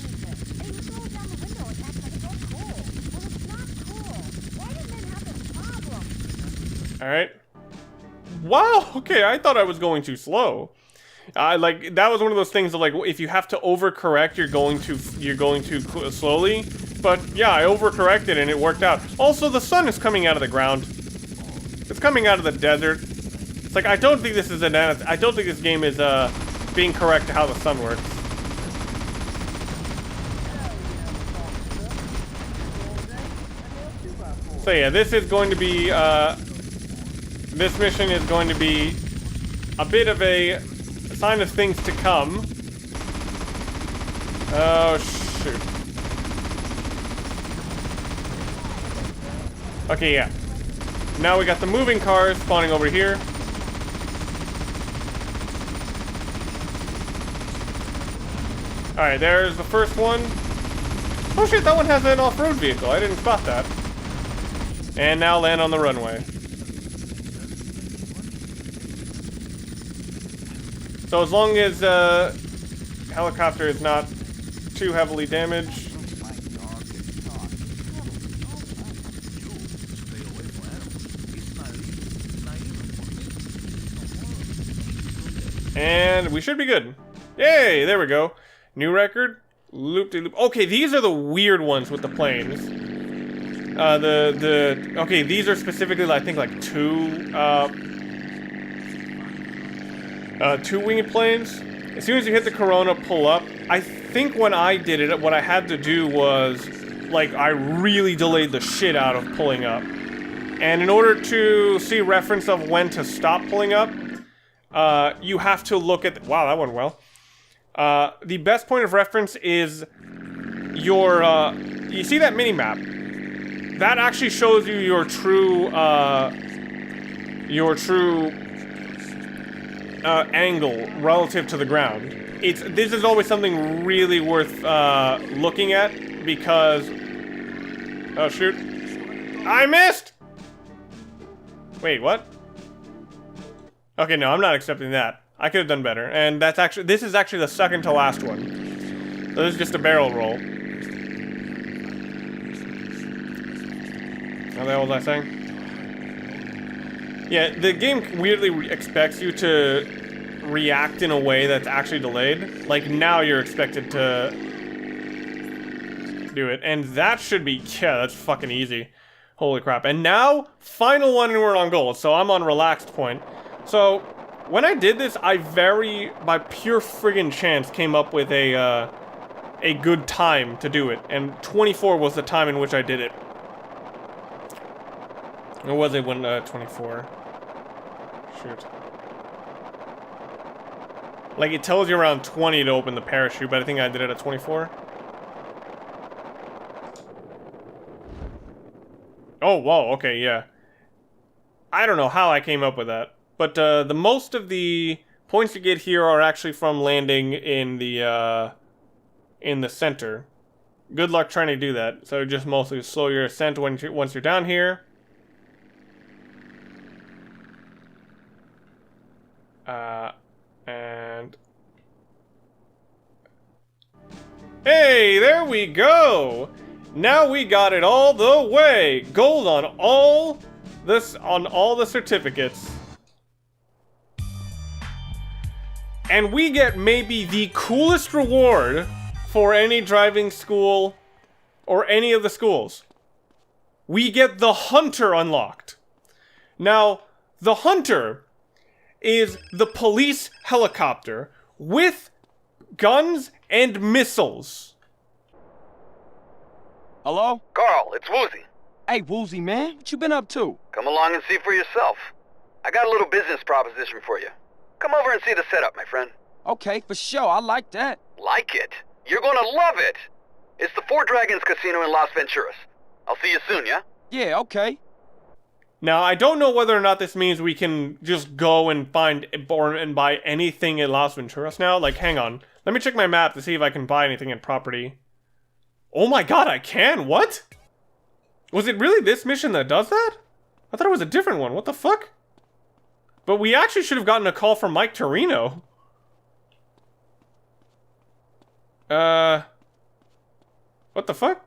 Speaker 1: Alright. Wow, okay, I thought I was going too slow. Like, that was one of those things of like, if you have to overcorrect, you're going too slowly. But yeah, I overcorrected and it worked out. Also, the sun is coming out of the ground. It's coming out of the desert. It's like, I don't think this is I don't think this game is being correct to how the sun works. So yeah, this is going to be, this mission is going to be a bit of a sign of things to come. Oh, shoot. Okay, yeah. Now we got the moving cars spawning over here. Alright, there's the first one. Oh shit, that one has an off-road vehicle. I didn't spot that. And now land on the runway. So as long as helicopter is not too heavily damaged. And we should be good. Yay, there we go. New record. Loop-de-loop. Okay, these are the weird ones with the planes. Okay, these are specifically, I think, like two-winged planes. As soon as you hit the Corona, pull up. I think when I did it, what I had to do was, like, I really delayed the shit out of pulling up. And in order to see reference of when to stop pulling up, you have to look at... Wow, that went well. The best point of reference is your... you see that mini-map? That actually shows you your true your true angle relative to the ground. This is always something really worth looking at because... Oh shoot. I missed! Wait, what? Okay, no, I'm not accepting that. I could have done better. And that's actually... This is actually the second to last one. So this is just a barrel roll. What the hell was I saying? Yeah, the game weirdly expects you to react in a way that's actually delayed. Like, now you're expected to do it. And that should be... Yeah, that's fucking easy. Holy crap. And now, final one and we're on gold. So I'm on relaxed point. So, when I did this, I by pure friggin' chance, came up with a good time to do it. And 24 was the time in which I did it. Or was it when, 24? Shoot. Like, it tells you around 20 to open the parachute, but I think I did it at 24. Oh, whoa, okay, yeah. I don't know how I came up with that. But, the most of the points you get here are actually from landing in the center. Good luck trying to do that. So just mostly slow your ascent once you're down here. And... Hey, there we go! Now we got it all the way! Gold on all the certificates. And we get maybe the coolest reward for any driving school or any of the schools. We get the Hunter unlocked. Now, the Hunter is the police helicopter with guns and missiles.
Speaker 3: Hello?
Speaker 8: Carl, it's Woozy.
Speaker 3: Hey, Woozy, man. What you been up to?
Speaker 8: Come along and see for yourself. I got a little business proposition for you. Come over and see the setup, my friend.
Speaker 3: Okay, for sure. I like that.
Speaker 8: Like it? You're gonna love it. It's the Four Dragons Casino in Las Venturas. I'll see you soon, yeah?
Speaker 3: Yeah, okay.
Speaker 1: Now, I don't know whether or not this means we can just go and find and buy anything in Las Venturas now. Like, hang on. Let me check my map to see if I can buy anything in property. Oh my god, I can? What? Was it really this mission that does that? I thought it was a different one. What the fuck? But we actually should have gotten a call from Mike Torino. What the fuck?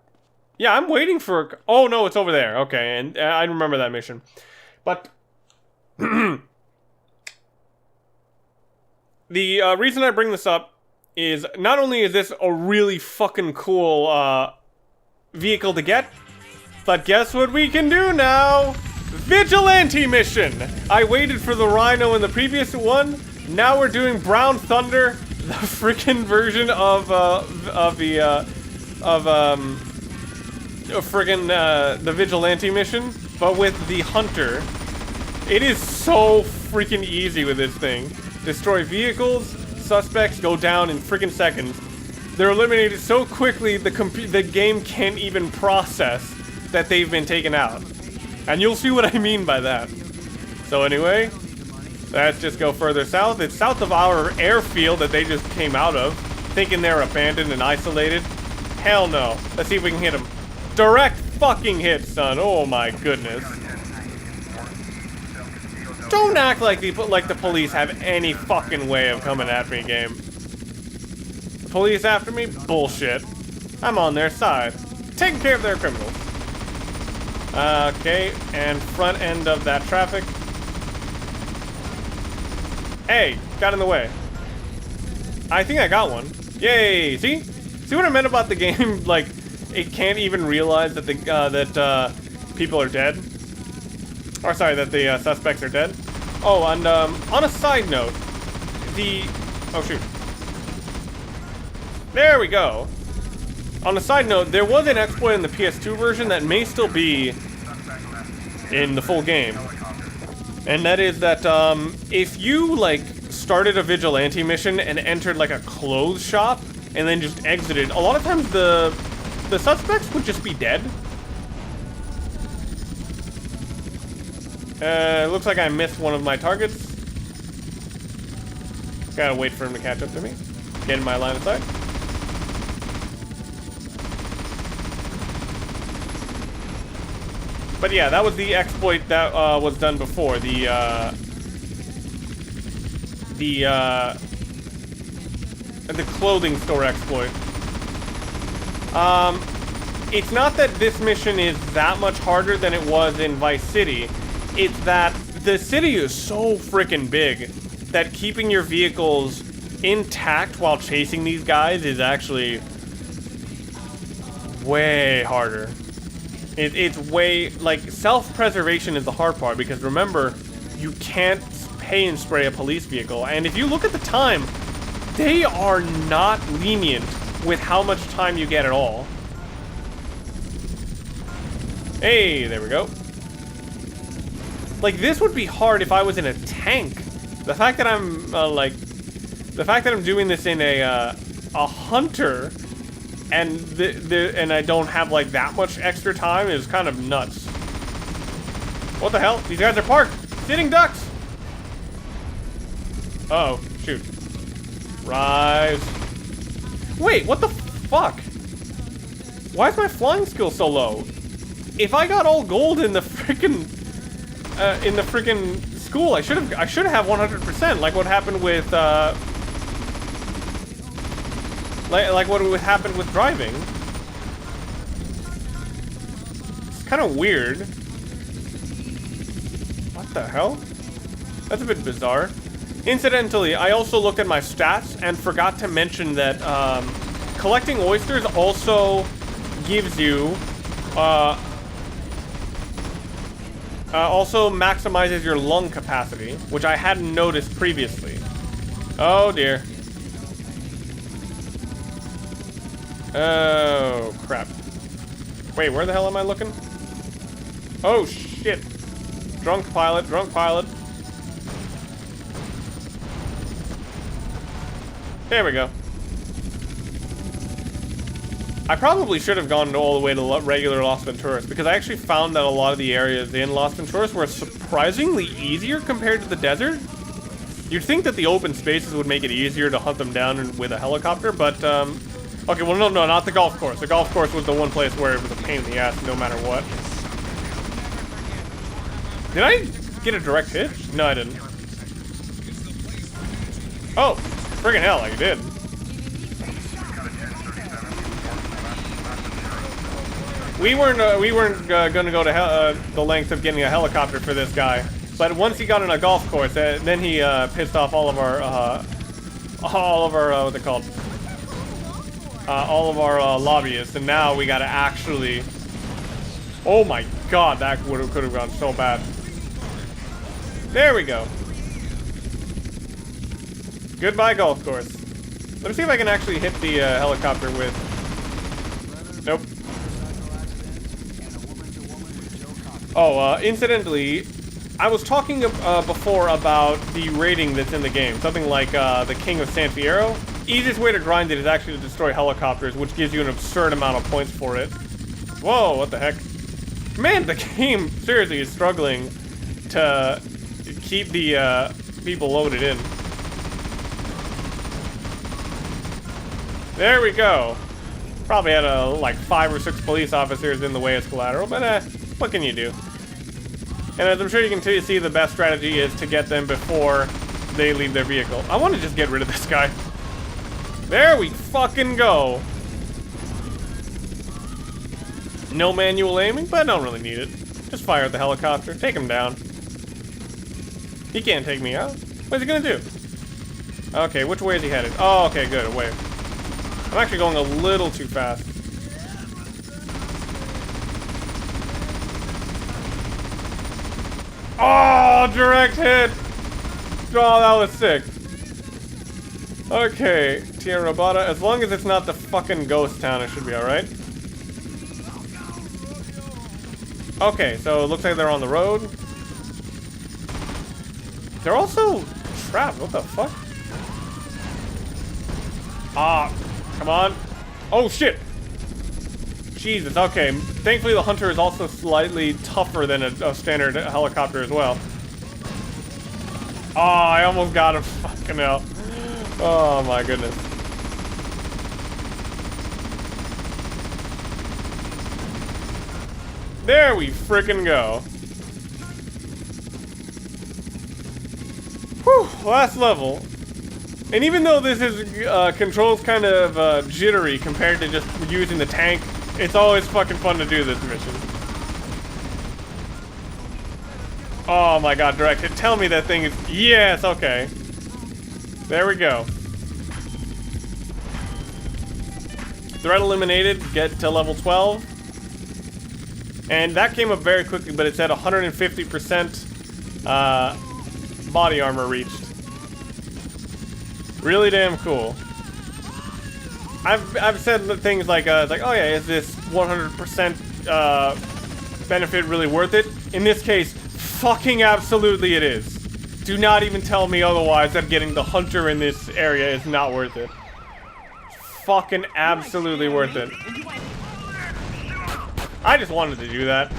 Speaker 1: Yeah, I'm waiting for... Oh, no, it's over there. Okay, and I remember that mission. But... the reason I bring this up is not only is this a really fucking cool, vehicle to get, but guess what we can do now? Vigilante mission! I waited for the Rhino in the previous one. Now we're doing Brown Thunder, the freaking version of the Vigilante mission, but with the Hunter. It is so freaking easy with this thing. Destroy vehicles, suspects go down in freaking seconds. They're eliminated so quickly the game can't even process that they've been taken out. And you'll see what I mean by that. So anyway, let's just go further south. It's south of our airfield that they just came out of, thinking they're abandoned and isolated. Hell no. Let's see if we can hit them. Direct fucking hit, son. Oh my goodness. Don't act like the police have any fucking way of coming at me, game. The police after me? Bullshit. I'm on their side. Taking care of their criminals. Okay, and front end of that traffic. Hey, got in the way. I think I got one. Yay! See? See what I meant about the game? Like, it can't even realize that people are dead. Or sorry, that the suspects are dead. Oh, and on a side note, oh shoot. There we go. On a side note, there was an exploit in the PS2 version that may still be in the full game. And that is that, if you, like, started a vigilante mission and entered, like, a clothes shop and then just exited, a lot of times the suspects would just be dead. Looks like I missed one of my targets. Gotta wait for him to catch up to me. Get in my line of sight. But yeah, that was the exploit that was done before. The clothing store exploit. It's not that this mission is that much harder than it was in Vice City. It's that the city is so freaking big that keeping your vehicles intact while chasing these guys is actually way harder. It's way, like, self-preservation is the hard part, because remember, you can't pay and spray a police vehicle, and if you look at the time, they are not lenient with how much time you get at all. Hey, there we go. Like, this would be hard if I was in a tank. The fact that I'm, the fact that I'm doing this in a hunter, and I don't have, like, that much extra time is kind of nuts. What the hell? These guys are parked! Sitting ducks! Uh-oh, shoot. Rise. Wait, what the fuck? Why is my flying skill so low? If I got all gold in the frickin' school, I should have 100%, like what happened with like what would happen with driving. It's kind of weird. What the hell? That's a bit bizarre. Incidentally, I also looked at my stats and forgot to mention that collecting oysters also gives you also maximizes your lung capacity, which I hadn't noticed previously. Oh dear. Oh crap. Wait, where the hell am I looking? Oh shit. Drunk pilot, drunk pilot. There we go. I probably should have gone all the way to regular Las Venturas, because I actually found that a lot of the areas in Las Venturas were surprisingly easier compared to the desert. You'd think that the open spaces would make it easier to hunt them down with a helicopter, but, okay, well, no, not the golf course. The golf course was the one place where it was a pain in the ass no matter what. Did I get a direct hit? No, I didn't. Oh, friggin' hell, I did. We weren't gonna go to the length of getting a helicopter for this guy, but once he got on a golf course, then he pissed off all of our what's it called? All of our lobbyists, and now we gotta actually. Oh my god, that could have gone so bad. There we go. Goodbye, golf course. Let me see if I can actually hit the helicopter with. Nope. Oh, incidentally, I was talking before about the rating that's in the game. Something like the King of San Fierro. Easiest way to grind it is actually to destroy helicopters, which gives you an absurd amount of points for it. Whoa, what the heck? Man, the game seriously is struggling to keep the people loaded in. There we go. Probably had like 5 or 6 police officers in the way as collateral, but what can you do? And as I'm sure you can see, the best strategy is to get them before they leave their vehicle. I want to just get rid of this guy. There we fucking go. No manual aiming, but I don't really need it. Just fire at the helicopter, take him down. He can't take me out. What's he gonna do? Okay, which way is he headed? Oh, okay, good, away. I'm actually going a little too fast. Oh, direct hit! Oh, that was sick. Okay, Tierra Robata. As long as it's not the fucking ghost town, it should be alright. Okay, so it looks like they're on the road. They're also trapped. What the fuck? Ah, come on. Oh, shit. Jesus, okay. Thankfully the Hunter is also slightly tougher than a standard helicopter as well. Oh, I almost got him. Fucking hell. Oh my goodness. There we frickin' go. Whew, last level. And even though this is, controls kind of, jittery compared to just using the tank, it's always fucking fun to do this mission. Oh my god, direct hit. Tell me that thing is... Yes, okay. There we go. Threat eliminated, get to level 12. And that came up very quickly, but it's at 150% body armor reached. Really damn cool. I've said things like oh yeah, is this 100% benefit really worth it? In this case, fucking absolutely it is. Do not even tell me otherwise that getting the Hunter in this area is not worth it. Fucking absolutely worth it. I just wanted to do that.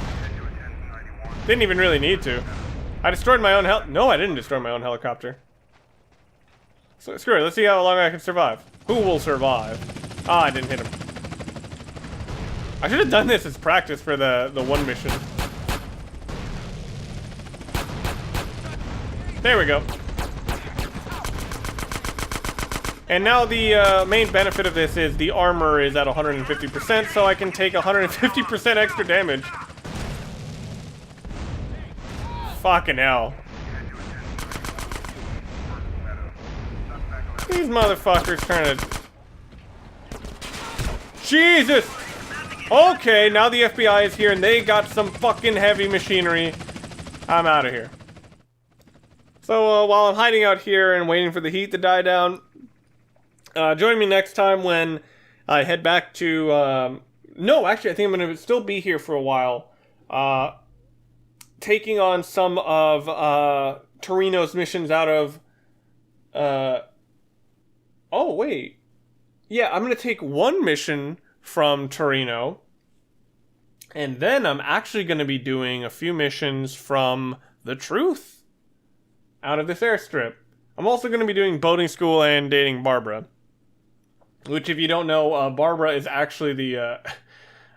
Speaker 1: Didn't even really need to. I destroyed my own No, I didn't destroy my own helicopter. So screw it, let's see how long I can survive. Who will survive? Ah, I didn't hit him. I should have done this as practice for the one mission. There we go. And now the main benefit of this is the armor is at 150%, so I can take 150% extra damage. Fucking hell. These motherfuckers trying to... Jesus! Okay, now the FBI is here and they got some fucking heavy machinery. I'm out of here. So while I'm hiding out here and waiting for the heat to die down, join me next time when I head back to... no, actually, I think I'm going to still be here for a while. Taking on some of Torino's missions out of... oh, wait. Yeah, I'm going to take one mission from Torino. And then I'm actually going to be doing a few missions from The Truth out of this airstrip. I'm also going to be doing boating school and dating Barbara. Which, if you don't know, Barbara is actually the...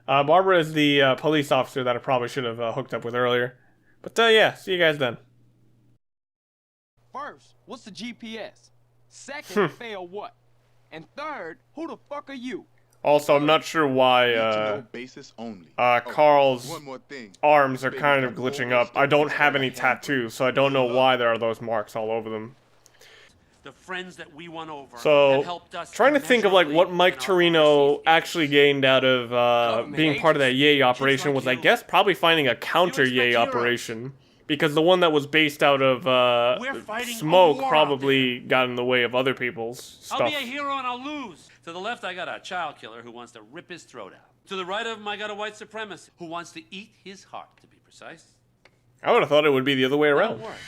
Speaker 1: Barbara is the police officer that I probably should have hooked up with earlier. But yeah, see you guys then.
Speaker 3: First, what's the GPS? Second, fail what? And third, who the fuck are you?
Speaker 1: Also, I'm not sure why Carl's arms are kind of glitching up. I don't have any tattoos, so I don't know why there are those marks all over them.
Speaker 6: The friends that we won over
Speaker 1: So,
Speaker 6: helped us
Speaker 1: trying to think of like what Mike Torino actually gained out of being part of that Yay operation was, I guess, probabably finding a counter Yay operation. Because the one that was based out of Smoke probably got in the way of other people's stuff.
Speaker 6: I'll be a hero and I'll lose. To the left, I got a child killer who wants to rip his throat out. To the right of him, I got a white supremacist who wants to eat his heart, to be precise.
Speaker 1: I would have thought it would be the other way around.
Speaker 6: That'll work.